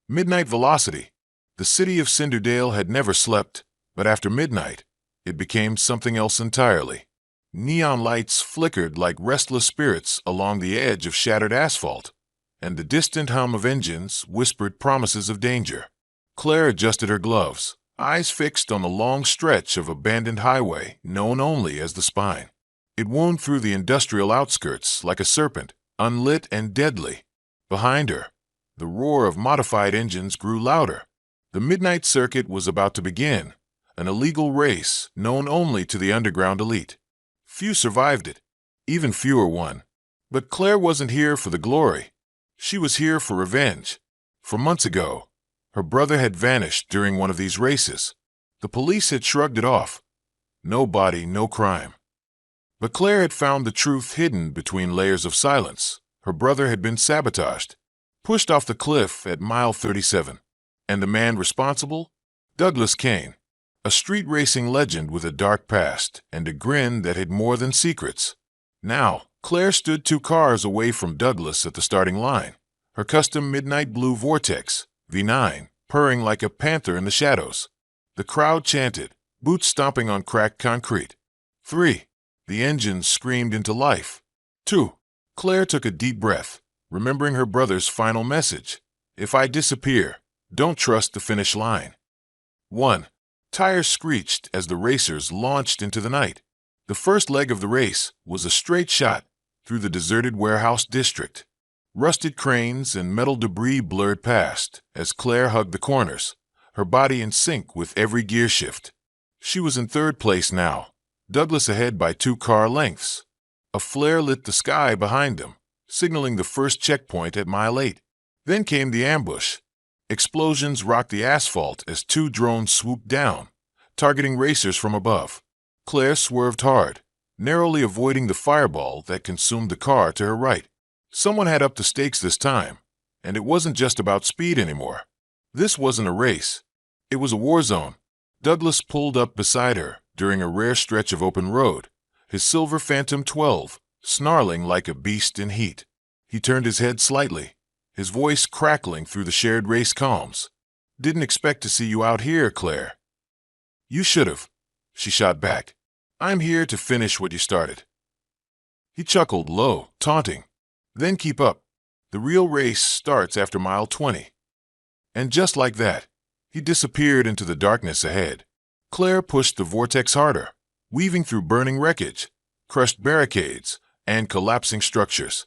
Midnight velocity. The city of Cinderdale had never slept, but after midnight, it became something else entirely. Neon lights flickered like restless spirits along the edge of shattered asphalt, and the distant hum of engines whispered promises of danger. Claire adjusted her gloves, eyes fixed on the long stretch of abandoned highway known only as the Spine. It wound through the industrial outskirts like a serpent, unlit and deadly. Behind her, the roar of modified engines grew louder. The midnight circuit was about to begin, an illegal race known only to the underground elite. Few survived it, even fewer won. But Claire wasn't here for the glory. She was here for revenge. For months ago, her brother had vanished during one of these races. The police had shrugged it off. No body, no crime. But Claire had found the truth hidden between layers of silence. Her brother had been sabotaged, pushed off the cliff at mile 37. And the man responsible? Douglas Kane, a street racing legend with a dark past and a grin that hid more than secrets. Now, Claire stood 2 cars away from Douglas at the starting line, her custom midnight blue Vortex, V9, purring like a panther in the shadows. The crowd chanted, boots stomping on cracked concrete. 3. The engines screamed into life. 2. Claire took a deep breath, remembering her brother's final message. If I disappear, don't trust the finish line. 1. Tires screeched as the racers launched into the night. The first leg of the race was a straight shot through the deserted warehouse district. Rusted cranes and metal debris blurred past as Claire hugged the corners, her body in sync with every gear shift. She was in 3rd place now, Douglas ahead by 2 car lengths. A flare lit the sky behind them, signaling the first checkpoint at mile 8. Then came the ambush. Explosions rocked the asphalt as 2 drones swooped down, targeting racers from above. Claire swerved hard, narrowly avoiding the fireball that consumed the car to her right. Someone had upped the stakes this time, and it wasn't just about speed anymore. This wasn't a race. It was a war zone. Douglas pulled up beside her during a rare stretch of open road, his silver Phantom 12 snarling like a beast in heat. He turned his head slightly, his voice crackling through the shared race calms. Didn't expect to see you out here, Claire. You should have, she shot back. I'm here to finish what you started. He chuckled low, taunting. Then keep up. The real race starts after mile 20. And just like that, he disappeared into the darkness ahead. Claire pushed the vortex harder, weaving through burning wreckage, crushed barricades, and collapsing structures.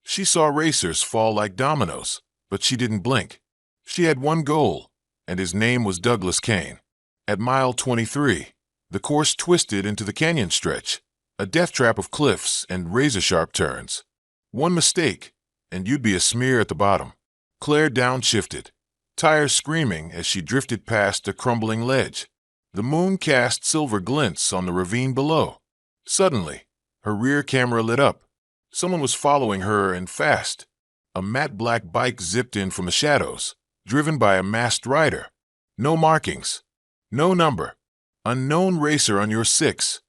She saw racers fall like dominoes, but she didn't blink. She had one goal, and his name was Douglas Kane. At mile 23, the course twisted into the canyon stretch, a death trap of cliffs and razor-sharp turns. One mistake, and you'd be a smear at the bottom. Claire downshifted, tires screaming as she drifted past a crumbling ledge. The moon cast silver glints on the ravine below. Suddenly, her rear camera lit up. Someone was following her and fast. A matte black bike zipped in from the shadows, driven by a masked rider. No markings. No number. Unknown racer on your 6.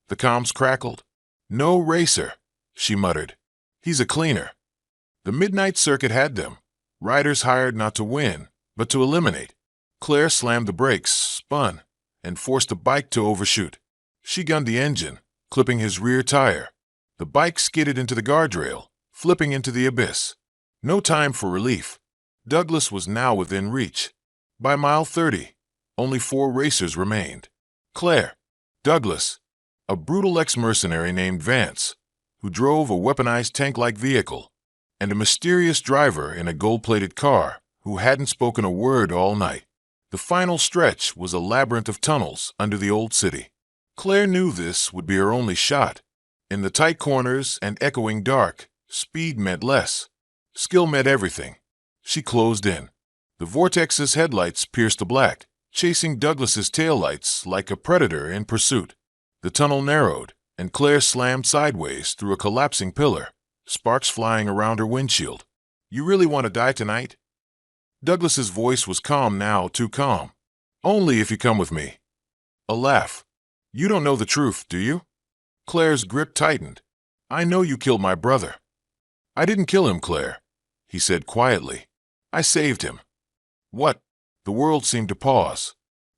The comms crackled. No racer, she muttered. He's a cleaner. The midnight circuit had them. Riders hired not to win, but to eliminate. Claire slammed the brakes, spun, and forced the bike to overshoot. She gunned the engine, clipping his rear tire. The bike skidded into the guardrail, flipping into the abyss. No time for relief. Douglas was now within reach. By mile 30, only 4 racers remained. Claire, Douglas, a brutal ex-mercenary named Vance, who drove a weaponized tank-like vehicle, and a mysterious driver in a gold-plated car who hadn't spoken a word all night. The final stretch was a labyrinth of tunnels under the old city. Claire knew this would be her only shot. In the tight corners and echoing dark, speed meant less. Skill meant everything. She closed in. The vortex's headlights pierced the black, chasing Douglas's taillights like a predator in pursuit. The tunnel narrowed, and Claire slammed sideways through a collapsing pillar, sparks flying around her windshield. You really want to die tonight? Douglas's voice was calm now, too calm. Only if you come with me. A laugh. You don't know the truth, do you? Claire's grip tightened. I know you killed my brother. I didn't kill him, Claire, he said quietly. I saved him. What? The world seemed to pause,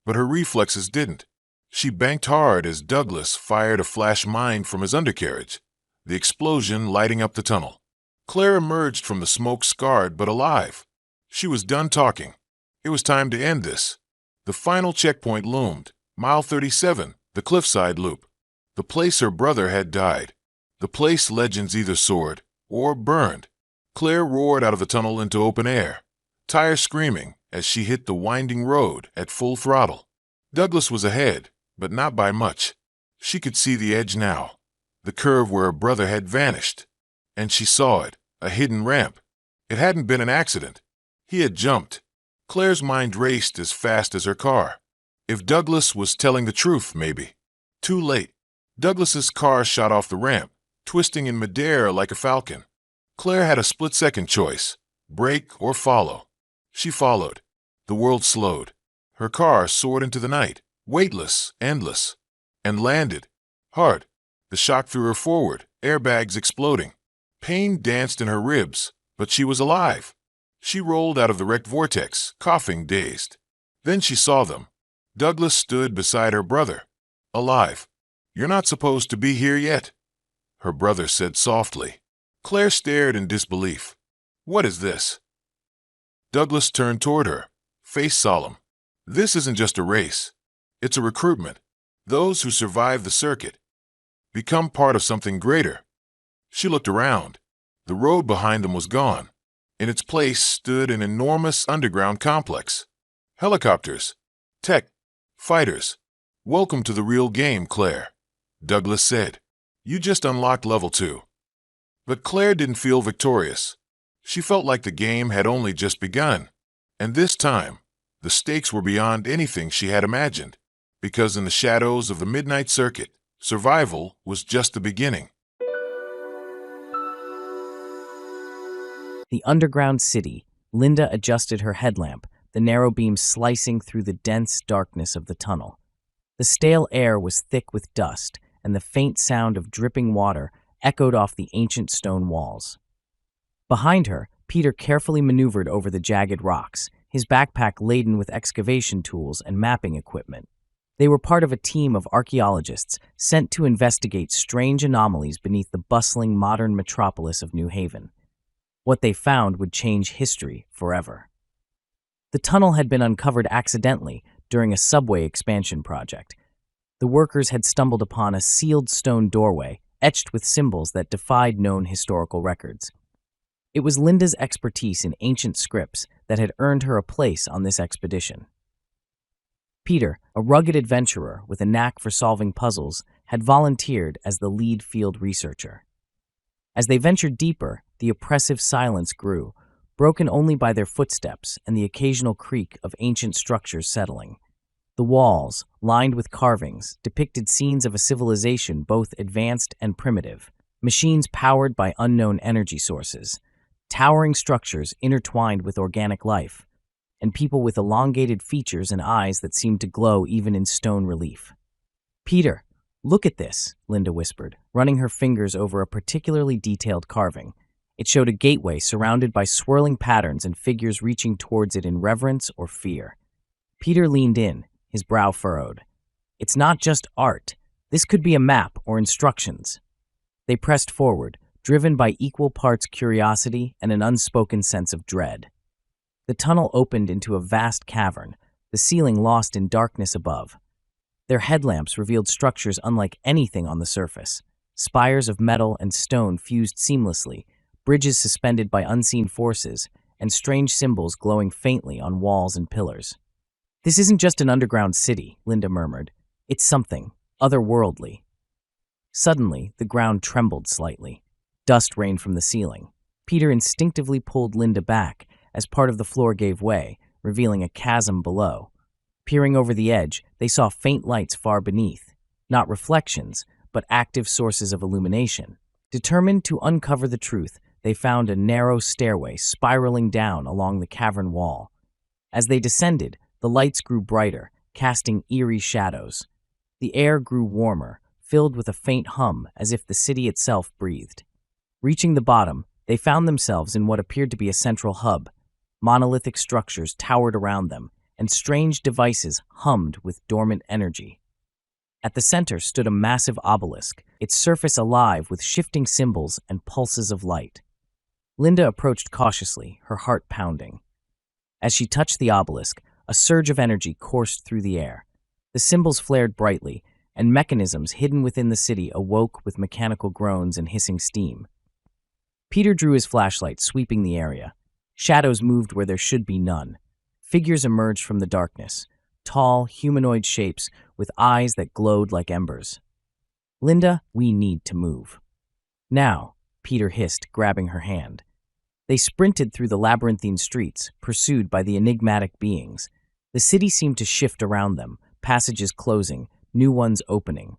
but her reflexes didn't. She banked hard as Douglas fired a flash mine from his undercarriage, the explosion lighting up the tunnel. Claire emerged from the smoke scarred but alive. She was done talking. It was time to end this. The final checkpoint loomed, mile 37, the cliffside loop. The place her brother had died. The place legends either soared or burned. Claire roared out of the tunnel into open air, tires screaming as she hit the winding road at full throttle. Douglas was ahead, but not by much. She could see the edge now, the curve where her brother had vanished. And she saw it, a hidden ramp. It hadn't been an accident. He had jumped. Claire's mind raced as fast as her car. If Douglas was telling the truth, maybe. Too late. Douglas's car shot off the ramp, twisting in midair like a falcon. Claire had a split-second choice, brake or follow. She followed. The world slowed. Her car soared into the night, weightless, endless, and landed. Hard. The shock threw her forward, airbags exploding. Pain danced in her ribs, but she was alive. She rolled out of the wrecked vortex, coughing, dazed. Then she saw them. Douglas stood beside her brother, alive. "You're not supposed to be here yet," her brother said softly. Claire stared in disbelief. "What is this?" Douglas turned toward her, face solemn. "This isn't just a race. It's a recruitment. Those who survive the circuit become part of something greater." She looked around. The road behind them was gone. In its place stood an enormous underground complex. Helicopters, tech, fighters. "Welcome to the real game, Claire," Douglas said. "You just unlocked level 2. But Claire didn't feel victorious. She felt like the game had only just begun. And this time, the stakes were beyond anything she had imagined, because in the shadows of the midnight circuit, survival was just the beginning. The underground city. Linda adjusted her headlamp, the narrow beam slicing through the dense darkness of the tunnel. The stale air was thick with dust, and the faint sound of dripping water echoed off the ancient stone walls. Behind her, Peter carefully maneuvered over the jagged rocks, his backpack laden with excavation tools and mapping equipment. They were part of a team of archaeologists sent to investigate strange anomalies beneath the bustling modern metropolis of New Haven. What they found would change history forever. The tunnel had been uncovered accidentally during a subway expansion project. The workers had stumbled upon a sealed stone doorway, etched with symbols that defied known historical records. It was Linda's expertise in ancient scripts that had earned her a place on this expedition. Peter, a rugged adventurer with a knack for solving puzzles, had volunteered as the lead field researcher. As they ventured deeper, the oppressive silence grew, broken only by their footsteps and the occasional creak of ancient structures settling. The walls, lined with carvings, depicted scenes of a civilization both advanced and primitive, machines powered by unknown energy sources, towering structures intertwined with organic life, and people with elongated features and eyes that seemed to glow even in stone relief. "Peter, look at this," Linda whispered, running her fingers over a particularly detailed carving. It showed a gateway surrounded by swirling patterns and figures reaching towards it in reverence or fear. Peter leaned in, his brow furrowed. "It's not just art. This could be a map or instructions." They pressed forward, driven by equal parts curiosity and an unspoken sense of dread. The tunnel opened into a vast cavern, the ceiling lost in darkness above. Their headlamps revealed structures unlike anything on the surface. Spires of metal and stone fused seamlessly, bridges suspended by unseen forces, and strange symbols glowing faintly on walls and pillars. "This isn't just an underground city," Linda murmured. "It's something otherworldly." Suddenly, the ground trembled slightly. Dust rained from the ceiling. Peter instinctively pulled Linda back as part of the floor gave way, revealing a chasm below. Peering over the edge, they saw faint lights far beneath, not reflections, but active sources of illumination. Determined to uncover the truth, they found a narrow stairway spiraling down along the cavern wall. As they descended, the lights grew brighter, casting eerie shadows. The air grew warmer, filled with a faint hum as if the city itself breathed. Reaching the bottom, they found themselves in what appeared to be a central hub. Monolithic structures towered around them, and strange devices hummed with dormant energy. At the center stood a massive obelisk, its surface alive with shifting symbols and pulses of light. Linda approached cautiously, her heart pounding. As she touched the obelisk, a surge of energy coursed through the air. The symbols flared brightly, and mechanisms hidden within the city awoke with mechanical groans and hissing steam. Peter drew his flashlight, sweeping the area. Shadows moved where there should be none. Figures emerged from the darkness, tall, humanoid shapes with eyes that glowed like embers. "Linda, we need to move." "Now," Peter hissed, grabbing her hand. They sprinted through the labyrinthine streets, pursued by the enigmatic beings. The city seemed to shift around them, passages closing, new ones opening.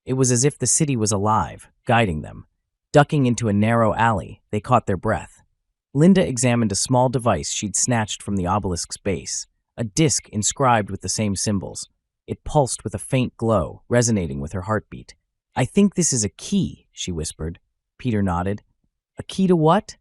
It was as if the city was alive, guiding them. Ducking into a narrow alley, they caught their breath. Linda examined a small device she'd snatched from the obelisk's base, a disc inscribed with the same symbols. It pulsed with a faint glow, resonating with her heartbeat. "I think this is a key," she whispered. Peter nodded. "A key to what?"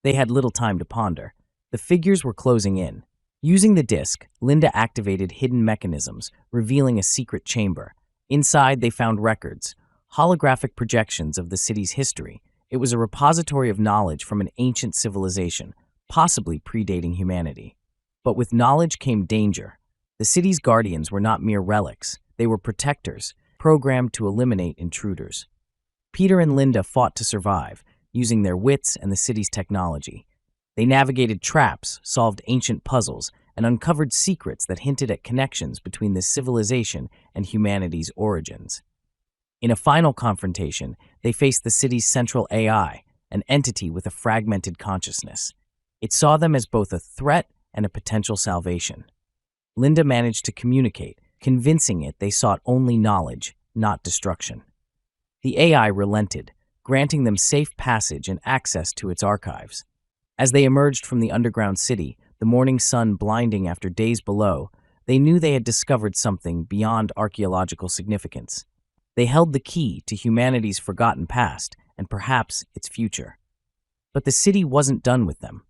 They had little time to ponder. The figures were closing in. Using the disc, Linda activated hidden mechanisms, revealing a secret chamber. Inside, they found records, holographic projections of the city's history. It was a repository of knowledge from an ancient civilization, possibly predating humanity. But with knowledge came danger. The city's guardians were not mere relics. They were protectors, programmed to eliminate intruders. Peter and Linda fought to survive, using their wits and the city's technology. They navigated traps, solved ancient puzzles, and uncovered secrets that hinted at connections between this civilization and humanity's origins. In a final confrontation, they faced the city's central AI, an entity with a fragmented consciousness. It saw them as both a threat and a potential salvation. Linda managed to communicate, convincing it they sought only knowledge, not destruction. The AI relented, granting them safe passage and access to its archives. As they emerged from the underground city, the morning sun blinding after days below, they knew they had discovered something beyond archaeological significance. They held the key to humanity's forgotten past and perhaps its future. But the city wasn't done with them.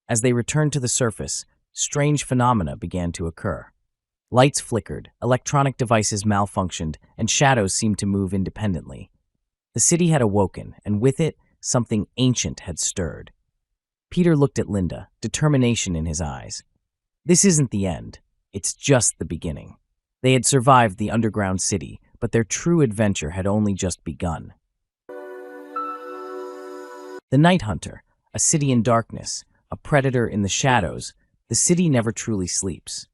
As they returned to the surface, strange phenomena began to occur. Lights flickered, electronic devices malfunctioned, and shadows seemed to move independently. The city had awoken, and with it, something ancient had stirred. Peter looked at Linda, determination in his eyes. This isn't the end. It's just the beginning. They had survived the underground city, but their true adventure had only just begun. The Night Hunter, a city in darkness, a predator in the shadows, the city never truly sleeps.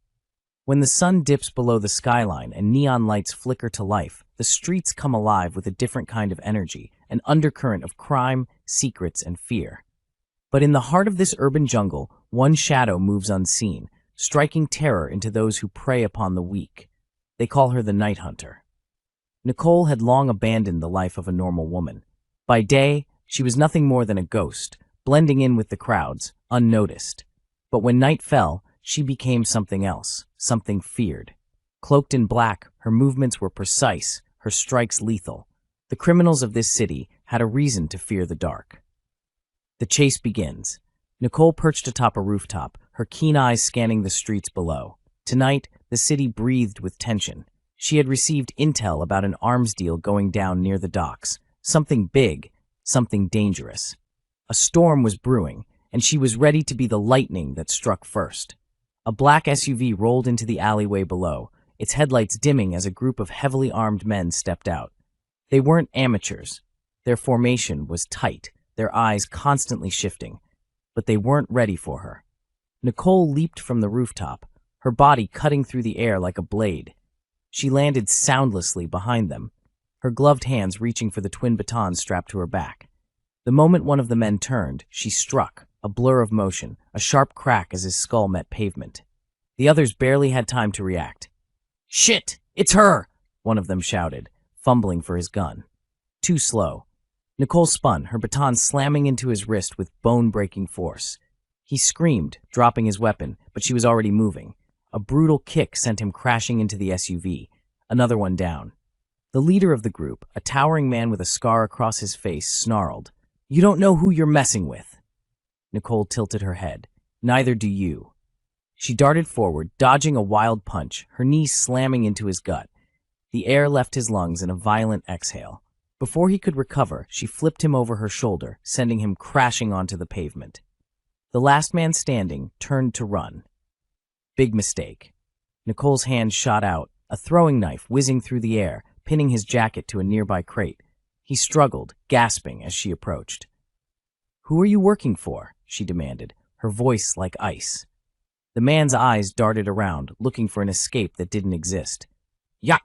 When the sun dips below the skyline and neon lights flicker to life, the streets come alive with a different kind of energy, an undercurrent of crime, secrets, and fear. But in the heart of this urban jungle, one shadow moves unseen, striking terror into those who prey upon the weak. They call her the Night Hunter. Nicole had long abandoned the life of a normal woman. By day, she was nothing more than a ghost, blending in with the crowds, unnoticed. But when night fell, she became something else, something feared. Cloaked in black, her movements were precise, her strikes lethal. The criminals of this city had a reason to fear the dark. The chase begins. Nicole perched atop a rooftop, her keen eyes scanning the streets below. Tonight, the city breathed with tension. She had received intel about an arms deal going down near the docks. Something big, something dangerous. A storm was brewing, and she was ready to be the lightning that struck first. A black SUV rolled into the alleyway below, its headlights dimming as a group of heavily armed men stepped out. They weren't amateurs. Their formation was tight, their eyes constantly shifting, but they weren't ready for her. Nicole leaped from the rooftop, her body cutting through the air like a blade. She landed soundlessly behind them, her gloved hands reaching for the twin batons strapped to her back. The moment one of the men turned, she struck, a blur of motion, a sharp crack as his skull met pavement. The others barely had time to react. "Shit! It's her!" one of them shouted, fumbling for his gun. Too slow. Nicole spun, her baton slamming into his wrist with bone-breaking force. He screamed, dropping his weapon, but she was already moving. A brutal kick sent him crashing into the SUV, another one down. The leader of the group, a towering man with a scar across his face, snarled, "You don't know who you're messing with." Nicole tilted her head. Neither do you. She darted forward, dodging a wild punch, her knees slamming into his gut. The air left his lungs in a violent exhale. Before he could recover, she flipped him over her shoulder, sending him crashing onto the pavement. The last man standing turned to run. Big mistake. Nicole's hand shot out, a throwing knife whizzing through the air, pinning his jacket to a nearby crate. He struggled, gasping as she approached. "Who are you working for?" she demanded, her voice like ice. The man's eyes darted around, looking for an escape that didn't exist. "Ya,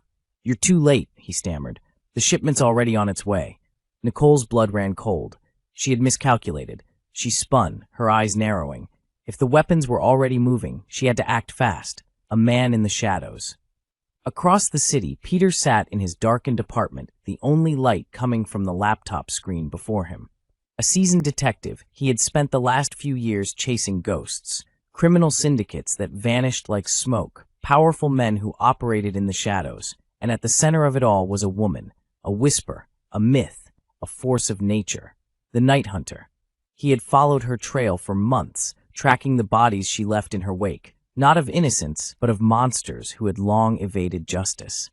you're too late," he stammered. "The shipment's already on its way." Nicole's blood ran cold. She had miscalculated. She spun, her eyes narrowing. If the weapons were already moving, she had to act fast. A man in the shadows. Across the city, Peter sat in his darkened apartment, the only light coming from the laptop screen before him. A seasoned detective, he had spent the last few years chasing ghosts, criminal syndicates that vanished like smoke, powerful men who operated in the shadows, and at the center of it all was a woman, a whisper, a myth, a force of nature, the Night Hunter. He had followed her trail for months, tracking the bodies she left in her wake, not of innocents, but of monsters who had long evaded justice.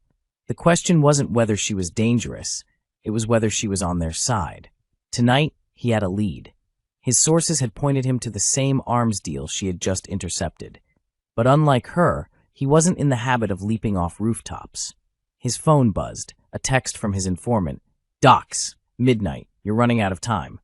The question wasn't whether she was dangerous, it was whether she was on their side. Tonight, he had a lead. His sources had pointed him to the same arms deal she had just intercepted. But unlike her, he wasn't in the habit of leaping off rooftops. His phone buzzed, a text from his informant. "Docs, midnight, you're running out of time."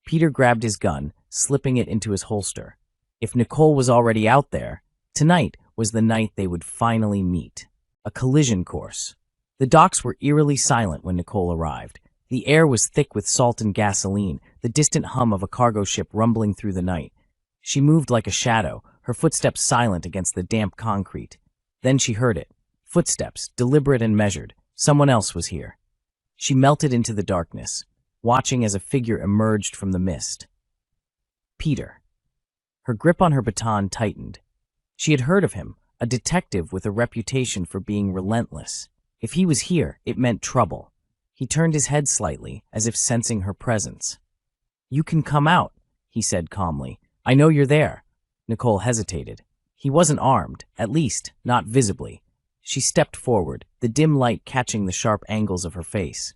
Peter grabbed his gun, slipping it into his holster. If Nicole was already out there, tonight was the night they would finally meet. A collision course. The docks were eerily silent when Nicole arrived. The air was thick with salt and gasoline, the distant hum of a cargo ship rumbling through the night. She moved like a shadow, her footsteps silent against the damp concrete. Then she heard it. Footsteps, deliberate and measured. Someone else was here. She melted into the darkness, watching as a figure emerged from the mist. Peter. Her grip on her baton tightened. She had heard of him, a detective with a reputation for being relentless. If he was here, it meant trouble. He turned his head slightly, as if sensing her presence. "You can come out," he said calmly. "I know you're there." Nicole hesitated. He wasn't armed, at least, not visibly. She stepped forward, the dim light catching the sharp angles of her face.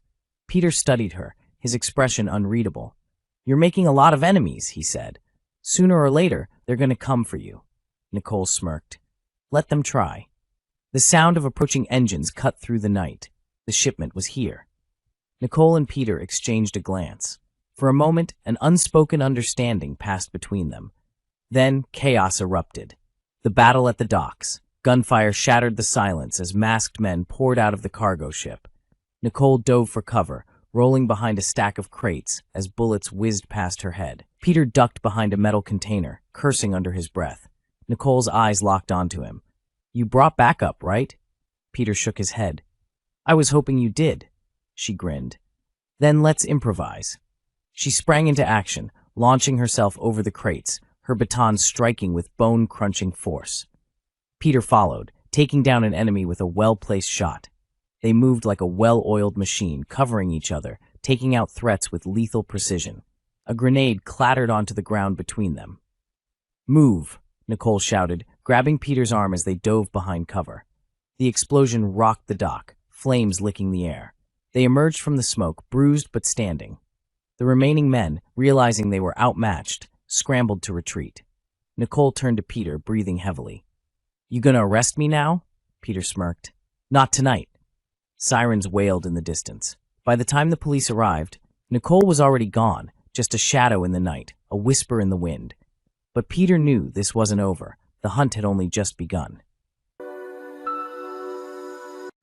Peter studied her, his expression unreadable. "You're making a lot of enemies," he said. "Sooner or later, they're going to come for you." Nicole smirked. "Let them try." The sound of approaching engines cut through the night. The shipment was here. Nicole and Peter exchanged a glance. For a moment, an unspoken understanding passed between them. Then chaos erupted. The battle at the docks. Gunfire shattered the silence as masked men poured out of the cargo ship. Nicole dove for cover, rolling behind a stack of crates as bullets whizzed past her head. Peter ducked behind a metal container, cursing under his breath. Nicole's eyes locked onto him. "You brought backup, right?" Peter shook his head. "I was hoping you did." She grinned. "Then let's improvise." She sprang into action, launching herself over the crates, her baton striking with bone-crunching force. Peter followed, taking down an enemy with a well-placed shot. They moved like a well-oiled machine, covering each other, taking out threats with lethal precision. A grenade clattered onto the ground between them. "Move," Nicole shouted, grabbing Peter's arm as they dove behind cover. The explosion rocked the dock, flames licking the air. They emerged from the smoke, bruised but standing. The remaining men, realizing they were outmatched, scrambled to retreat. Nicole turned to Peter, breathing heavily. "You gonna arrest me now?" Peter smirked. "Not tonight." Sirens wailed in the distance. By the time the police arrived, Nicole was already gone, just a shadow in the night, a whisper in the wind. But Peter knew this wasn't over. The hunt had only just begun.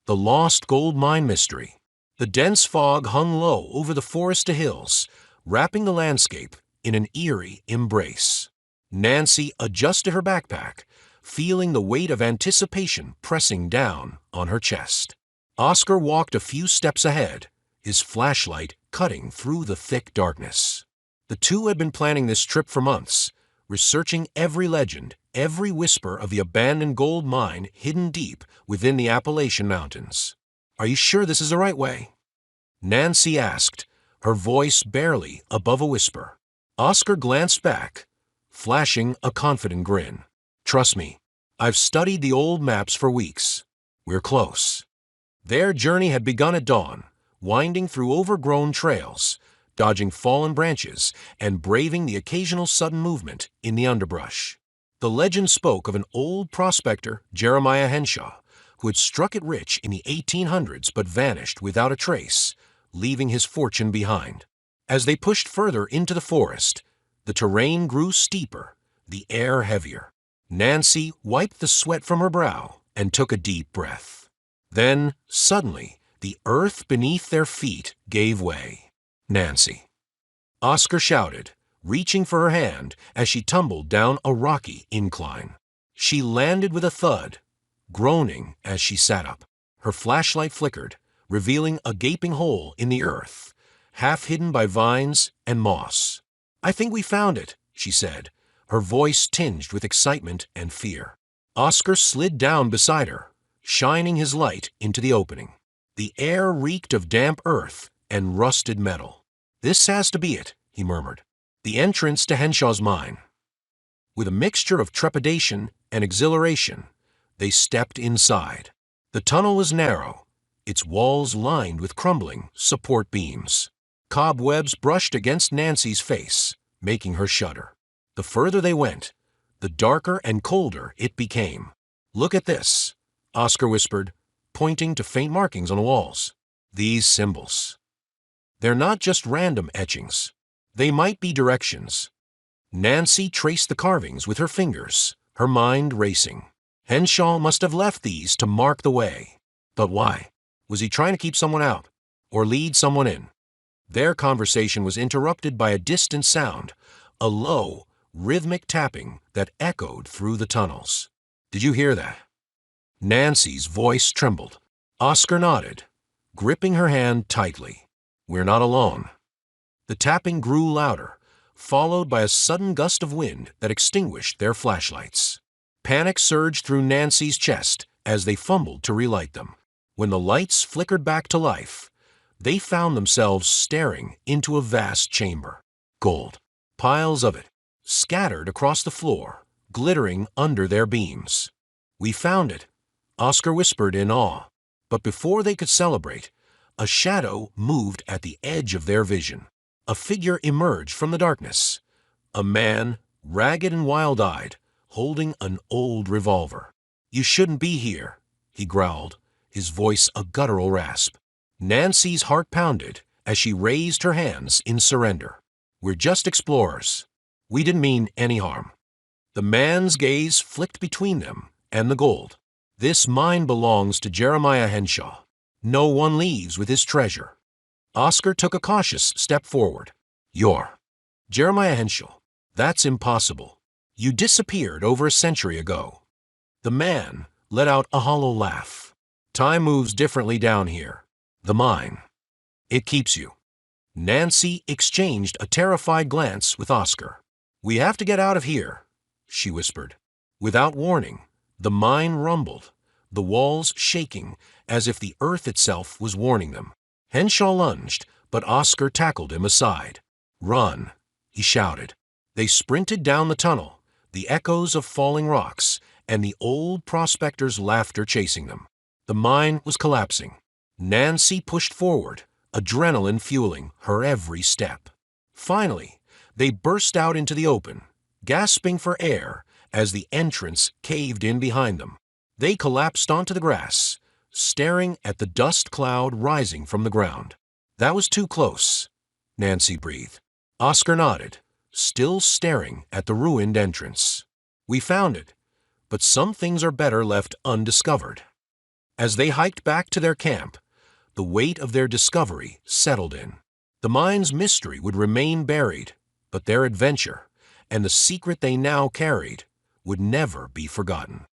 The Lost Gold Mine Mystery. The dense fog hung low over the Foresta Hills, wrapping the landscape in an eerie embrace. Nancy adjusted her backpack, feeling the weight of anticipation pressing down on her chest. Oscar walked a few steps ahead, his flashlight cutting through the thick darkness. The two had been planning this trip for months, researching every legend, every whisper of the abandoned gold mine hidden deep within the Appalachian Mountains. "Are you sure this is the right way?" Nancy asked, her voice barely above a whisper. Oscar glanced back, flashing a confident grin. "Trust me, I've studied the old maps for weeks. We're close." Their journey had begun at dawn, winding through overgrown trails, dodging fallen branches, and braving the occasional sudden movement in the underbrush. The legend spoke of an old prospector, Jeremiah Henshaw, who had struck it rich in the 1800s but vanished without a trace, leaving his fortune behind. As they pushed further into the forest, the terrain grew steeper, the air heavier. Nancy wiped the sweat from her brow and took a deep breath. Then, suddenly, the earth beneath their feet gave way. "Nancy!" Oscar shouted, reaching for her hand as she tumbled down a rocky incline. She landed with a thud, groaning as she sat up. Her flashlight flickered, revealing a gaping hole in the earth, half hidden by vines and moss. "I think we found it," she said, her voice tinged with excitement and fear. Oscar slid down beside her, shining his light into the opening. The air reeked of damp earth and rusted metal. "This has to be it," he murmured. "The entrance to Henshaw's mine." With a mixture of trepidation and exhilaration, they stepped inside. The tunnel was narrow, its walls lined with crumbling support beams. Cobwebs brushed against Nancy's face, making her shudder. The further they went, the darker and colder it became. "Look at this," Oscar whispered, pointing to faint markings on the walls. "These symbols. They're not just random etchings. They might be directions." Nancy traced the carvings with her fingers, her mind racing. Henshaw must have left these to mark the way. But why? Was he trying to keep someone out, or lead someone in? Their conversation was interrupted by a distant sound, a low, rhythmic tapping that echoed through the tunnels. "Did you hear that?" Nancy's voice trembled. Oscar nodded, gripping her hand tightly. "We're not alone." The tapping grew louder, followed by a sudden gust of wind that extinguished their flashlights. Panic surged through Nancy's chest as they fumbled to relight them. When the lights flickered back to life, they found themselves staring into a vast chamber. Gold, piles of it, scattered across the floor, glittering under their beams. "We found it," Oscar whispered in awe. But before they could celebrate, a shadow moved at the edge of their vision. A figure emerged from the darkness. A man, ragged and wild-eyed, holding an old revolver. "You shouldn't be here," he growled, his voice a guttural rasp. Nancy's heart pounded as she raised her hands in surrender. "We're just explorers. We didn't mean any harm." The man's gaze flicked between them and the gold. "This mine belongs to Jeremiah Henshaw. No one leaves with his treasure." Oscar took a cautious step forward. "You're Jeremiah Henshaw. That's impossible. You disappeared over a century ago." The man let out a hollow laugh. "Time moves differently down here. The mine. It keeps you." Nancy exchanged a terrified glance with Oscar. "We have to get out of here," she whispered. Without warning, the mine rumbled, the walls shaking as if the earth itself was warning them. Henshaw lunged, but Oscar tackled him aside. "Run," he shouted. They sprinted down the tunnel, the echoes of falling rocks and the old prospector's laughter chasing them. The mine was collapsing. Nancy pushed forward, adrenaline fueling her every step. Finally, they burst out into the open, gasping for air as the entrance caved in behind them. They collapsed onto the grass, staring at the dust cloud rising from the ground. "That was too close," Nancy breathed. Oscar nodded, still staring at the ruined entrance. "We found it, but some things are better left undiscovered." As they hiked back to their camp, the weight of their discovery settled in. The mine's mystery would remain buried, but their adventure, and the secret they now carried, would never be forgotten.